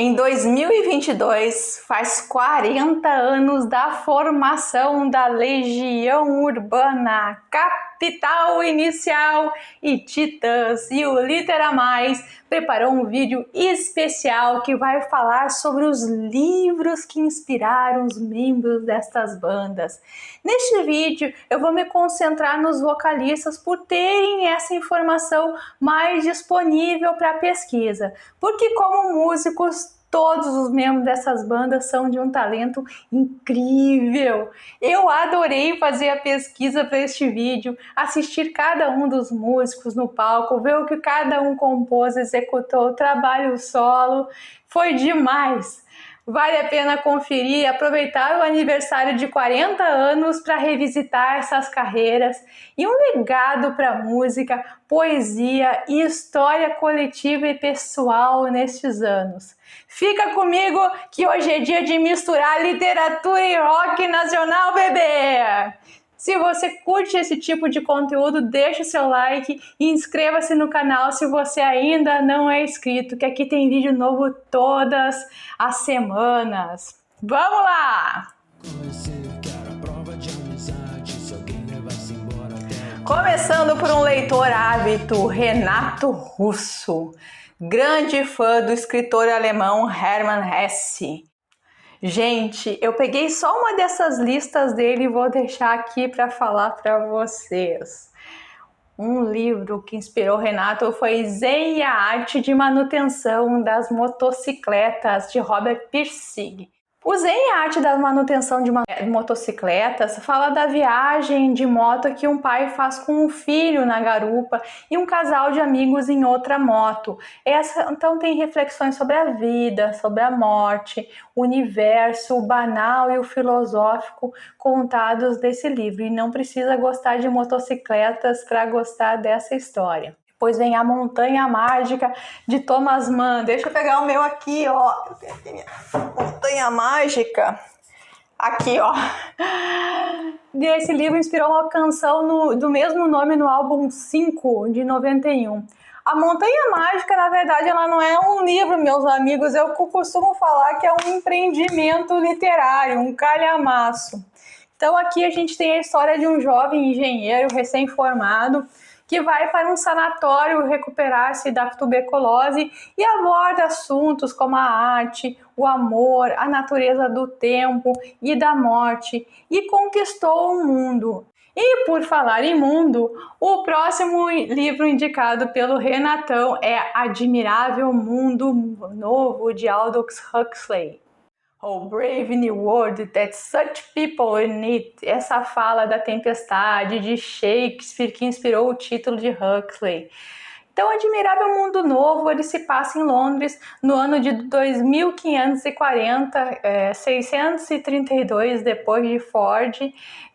Em 2022, faz 40 anos da formação da Legião Urbana, Capital Inicial e Titãs. E o Litera Mais preparou um vídeo especial que vai falar sobre os livros que inspiraram os membros destas bandas. Neste vídeo, eu vou me concentrar nos vocalistas por terem essa informação mais disponível para pesquisa, porque como músicos, todos os membros dessas bandas são de um talento incrível. Eu adorei fazer a pesquisa para este vídeo, assistir cada um dos músicos no palco, ver o que cada um compôs, executou, trabalho solo. Foi demais! Vale a pena conferir e aproveitar o aniversário de 40 anos para revisitar essas carreiras e um legado para a música, poesia e história coletiva e pessoal nestes anos. Fica comigo que hoje é dia de misturar literatura e rock nacional, bebê! Se você curte esse tipo de conteúdo, deixa o seu like e inscreva-se no canal se você ainda não é inscrito, que aqui tem vídeo novo todas as semanas. Vamos lá! Começando por um leitor ávido, Renato Russo, grande fã do escritor alemão Hermann Hesse. Gente, eu peguei só uma dessas listas dele e vou deixar aqui para falar para vocês. Um livro que inspirou Renato foi Zen e a Arte de Manutenção das Motocicletas, de Robert Pirsig. O Zen e a Arte da Manutenção de Motocicletas fala da viagem de moto que um pai faz com um filho na garupa e um casal de amigos em outra moto. Então tem reflexões sobre a vida, sobre a morte, o universo, o banal e o filosófico contados desse livro. E não precisa gostar de motocicletas para gostar dessa história. Depois vem A Montanha Mágica, de Thomas Mann. Deixa eu pegar o meu aqui, ó. Eu tenho aqui minha Montanha Mágica. Aqui, ó. E esse livro inspirou uma canção do mesmo nome no álbum 5, de 91. A Montanha Mágica, na verdade, ela não é um livro, meus amigos. Eu costumo falar que é um empreendimento literário, um calhamaço. Então aqui a gente tem a história de um jovem engenheiro recém-formado que vai para um sanatório recuperar-se da tuberculose e aborda assuntos como a arte, o amor, a natureza do tempo e da morte, e conquistou o mundo. E por falar em mundo, o próximo livro indicado pelo Renatão é Admirável Mundo Novo, de Aldous Huxley. Oh, brave new world that such people in it. Essa fala da Tempestade, de Shakespeare, que inspirou o título de Huxley. Então, Admirável Mundo Novo, ele se passa em Londres no ano de 2540, 632 depois de Ford,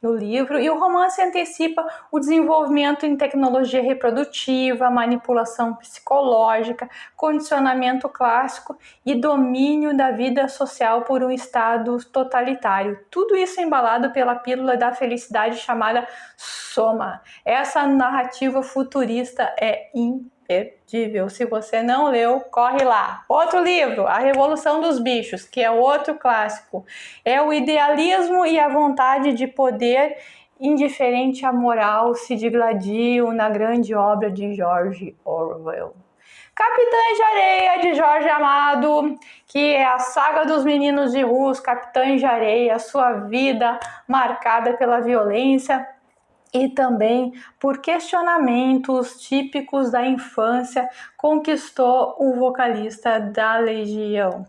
no livro, e o romance antecipa o desenvolvimento em tecnologia reprodutiva, manipulação psicológica, condicionamento clássico e domínio da vida social por um Estado totalitário. Tudo isso embalado pela pílula da felicidade chamada Soma. Essa narrativa futurista é imperdível. Se você não leu, corre lá. Outro livro, A Revolução dos Bichos, que é outro clássico. É o idealismo e a vontade de poder indiferente à moral se digladiam na grande obra de George Orwell. Capitães de Areia, de Jorge Amado, que é a saga dos meninos de rua, os Capitães de Areia, sua vida marcada pela violência e também por questionamentos típicos da infância, conquistou o vocalista da Legião.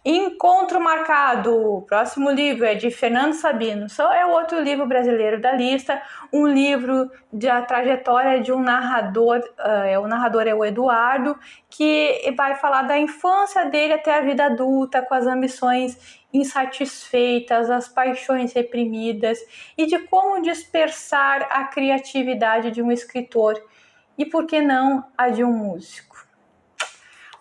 Encontro Marcado, o próximo livro é de Fernando Sabino, é o outro livro brasileiro da lista, um livro da trajetória de um narrador, o narrador é o Eduardo, que vai falar da infância dele até a vida adulta, com as ambições insatisfeitas, as paixões reprimidas e de como dispersar a criatividade de um escritor e, por que não, a de um músico.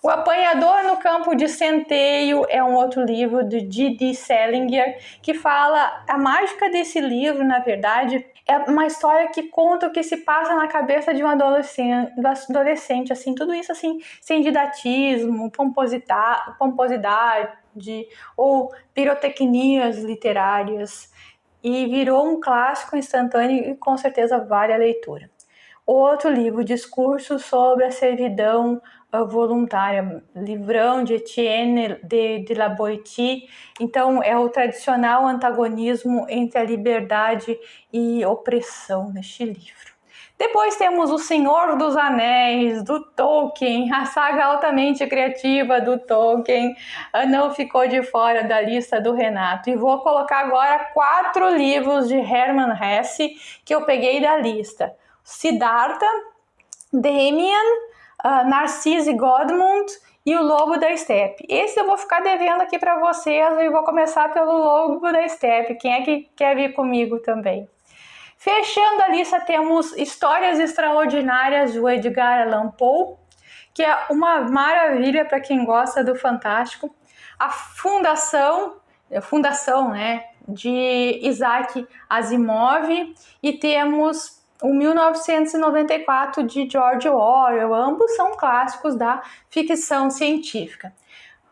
O Apanhador no Campo de Centeio é um outro livro de D.D. Salinger, que fala, a mágica desse livro, na verdade, é uma história que conta o que se passa na cabeça de um adolescente, assim, tudo isso assim, sem didatismo, pomposidade ou pirotecnias literárias, e virou um clássico instantâneo e com certeza vale a leitura. Outro livro, Discursos sobre a Servidão Voluntária, livrão de Etienne de la Boétie. Então, é o tradicional antagonismo entre a liberdade e opressão neste livro. Depois temos O Senhor dos Anéis, do Tolkien, a saga altamente criativa do Tolkien, não ficou de fora da lista do Renato. E vou colocar agora 4 livros de Hermann Hesse que eu peguei da lista. Siddhartha, Demian, Narcisse e Godmund e O Lobo da Steppe. Esse eu vou ficar devendo aqui para vocês e vou começar pelo Lobo da Steppe. Quem é que quer vir comigo também? Fechando a lista temos Histórias Extraordinárias do Edgar Allan Poe, que é uma maravilha para quem gosta do fantástico. A Fundação, né, de Isaac Asimov, e temos o 1994 de George Orwell. Ambos são clássicos da ficção científica.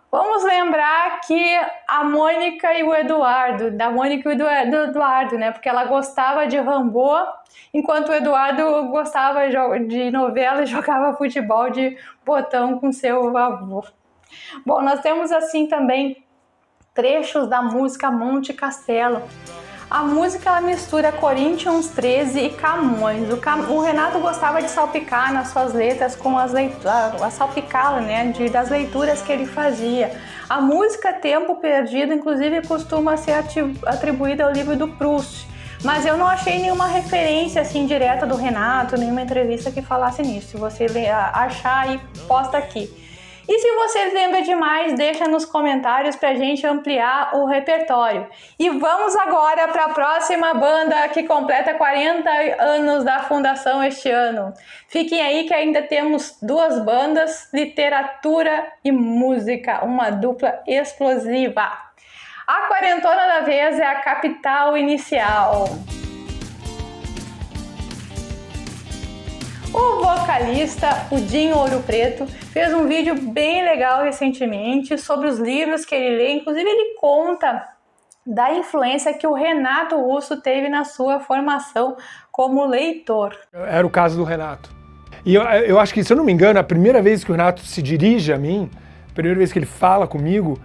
Vamos lembrar que a Mônica e o Eduardo, da Mônica e do Eduardo, né? Porque ela gostava de Rambo, enquanto o Eduardo gostava de novela e jogava futebol de botão com seu avô. Bom, nós temos assim também trechos da música Monte Castelo. A música ela mistura Corinthians 13 e Camões. O Renato gostava de salpicar nas suas letras com a salpicá-la, né, das leituras que ele fazia. A música Tempo Perdido, inclusive, costuma ser atribuída ao livro do Proust. Mas eu não achei nenhuma referência assim direta do Renato, nenhuma entrevista que falasse nisso. Se você achar aí, posta aqui. E se você lembra demais, deixa nos comentários pra gente ampliar o repertório. E vamos agora para a próxima banda que completa 40 anos da fundação este ano. Fiquem aí que ainda temos 2 bandas, literatura e música, uma dupla explosiva. A quarentona da vez é a Capital Inicial. O vocalista, o Dinho Ouro Preto, fez um vídeo bem legal recentemente sobre os livros que ele lê. Inclusive, ele conta da influência que o Renato Russo teve na sua formação como leitor. Era o caso do Renato. E eu acho que, se eu não me engano, a primeira vez que o Renato se dirige a mim, a primeira vez que ele fala comigo,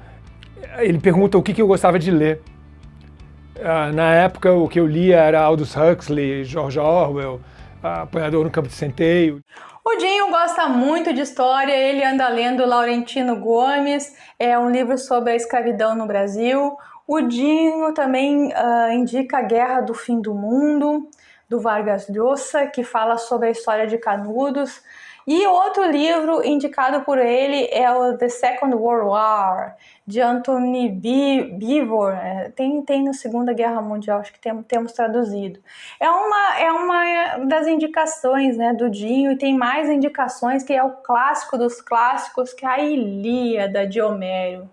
ele pergunta o que eu gostava de ler. Na época, o que eu lia era Aldous Huxley, George Orwell, Apanhador no Campo de Centeio. O Dinho gosta muito de história, ele anda lendo Laurentino Gomes, é um livro sobre a escravidão no Brasil. O Dinho também indica A Guerra do Fim do Mundo, do Vargas Llosa, que fala sobre a história de Canudos. E outro livro indicado por ele é o The Second World War, de Anthony Beevor. Tem na Segunda Guerra Mundial, acho que temos traduzido. É uma das indicações, né, do Dinho, e tem mais indicações, que é o clássico dos clássicos, que é a Ilíada de Homero.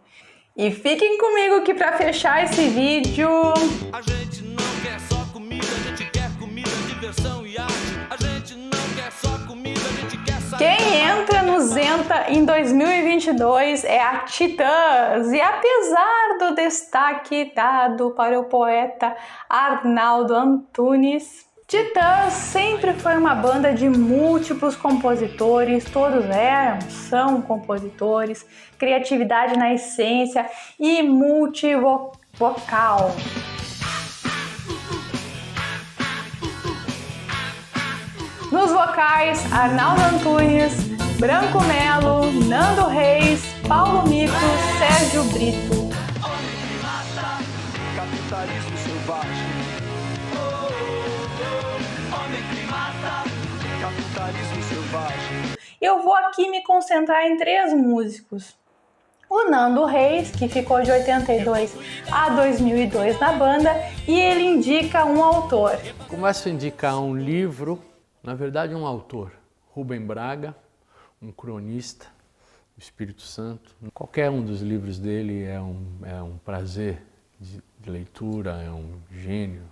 E fiquem comigo que para fechar esse vídeo... A gente não quer só comida, a gente quer comida, diversão e arte. A gente não quer só comida, a gente quer saber. Quem entra no Zenta em 2022 é a Titãs. E apesar do destaque dado para o poeta Arnaldo Antunes, Titãs sempre foi uma banda de múltiplos compositores, todos são compositores, criatividade na essência e multivocal. Nos vocais, Arnaldo Antunes, Branco Melo, Nando Reis, Paulo Mico, Sérgio Brito. Capitalismo selvagem. Homem que mata. Capitalismo selvagem. Eu vou aqui me concentrar em 3 músicos. O Nando Reis, que ficou de 82 a 2002 na banda, e ele indica um autor. Começo a indicar um livro, na verdade um autor, Rubem Braga, um cronista do Espírito Santo. Qualquer um dos livros dele é um prazer de leitura, é um gênio.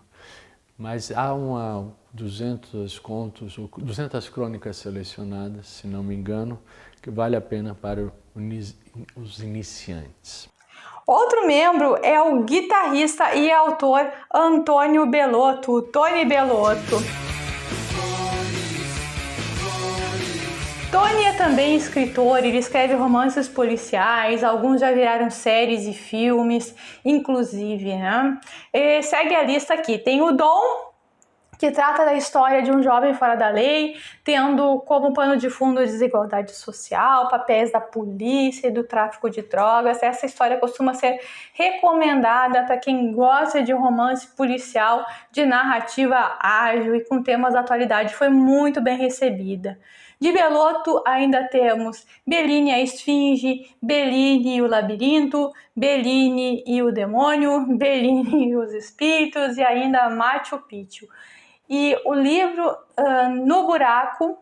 Mas há 200 contos, ou 200 crônicas selecionadas, se não me engano, que vale a pena para os iniciantes. Outro membro é o guitarrista e autor Antônio Bellotto, Tony Bellotto. Tony é também escritor, ele escreve romances policiais, alguns já viraram séries e filmes, inclusive, né? E segue a lista aqui, tem o Dom, que trata da história de um jovem fora da lei, tendo como pano de fundo a desigualdade social, papéis da polícia e do tráfico de drogas. Essa história costuma ser recomendada para quem gosta de romance policial, de narrativa ágil e com temas da atualidade. Foi muito bem recebida. De Bellotto ainda temos Bellini a Esfinge, Bellini e o Labirinto, Bellini e o Demônio, Bellini e os Espíritos e ainda Machu Picchu. E o livro No Buraco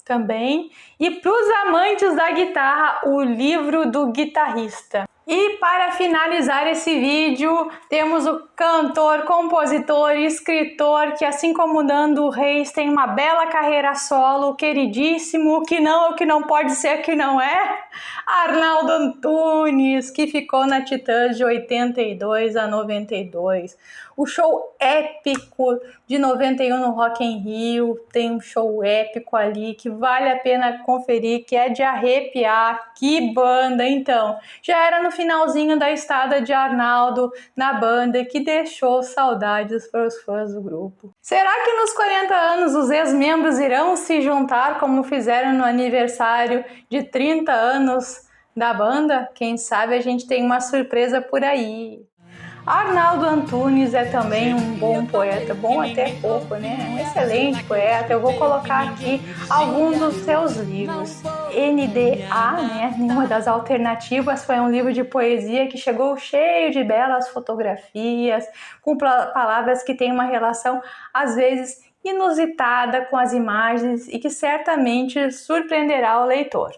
também. E para os amantes da guitarra, o livro do guitarrista. E para finalizar esse vídeo, temos o cantor, compositor e escritor que, assim como Nando Reis, tem uma bela carreira solo, queridíssimo, que não pode ser que não é, Arnaldo Antunes, que ficou na Titãs de 82 a 92. O show épico de 91 no Rock in Rio, tem um show épico ali que vale a pena conferir, que é de arrepiar. Que banda! Então, já era no finalzinho da estada de Arnaldo na banda, que deixou saudades para os fãs do grupo. Será que nos 40 anos os ex-membros irão se juntar como fizeram no aniversário de 30 anos da banda? Quem sabe a gente tem uma surpresa por aí. Arnaldo Antunes é também um bom poeta, bom até pouco, né? Um excelente poeta. Eu vou colocar aqui alguns dos seus livros. NDA, né? Nenhuma das Alternativas, foi um livro de poesia que chegou cheio de belas fotografias, com palavras que têm uma relação, às vezes, inusitada com as imagens e que certamente surpreenderá o leitor.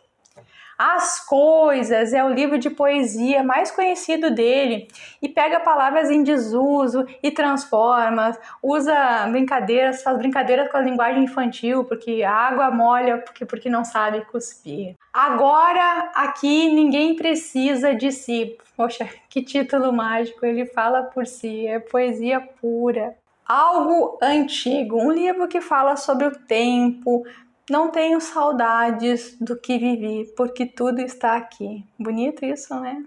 As Coisas é o livro de poesia mais conhecido dele e pega palavras em desuso e transforma, usa brincadeiras, faz brincadeiras com a linguagem infantil, porque a água molha porque não sabe cuspir. Agora, aqui, ninguém precisa de si. Poxa, que título mágico, ele fala por si, é poesia pura. Algo Antigo, um livro que fala sobre o tempo. Não tenho saudades do que vivi, porque tudo está aqui. Bonito isso, né?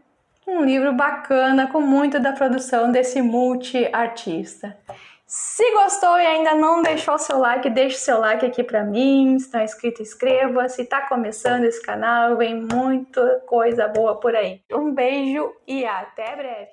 Um livro bacana, com muito da produção desse multi-artista. Se gostou e ainda não deixou seu like, deixe seu like aqui pra mim. Se não é inscrito, inscreva. Se tá começando esse canal, vem muita coisa boa por aí. Um beijo e até breve!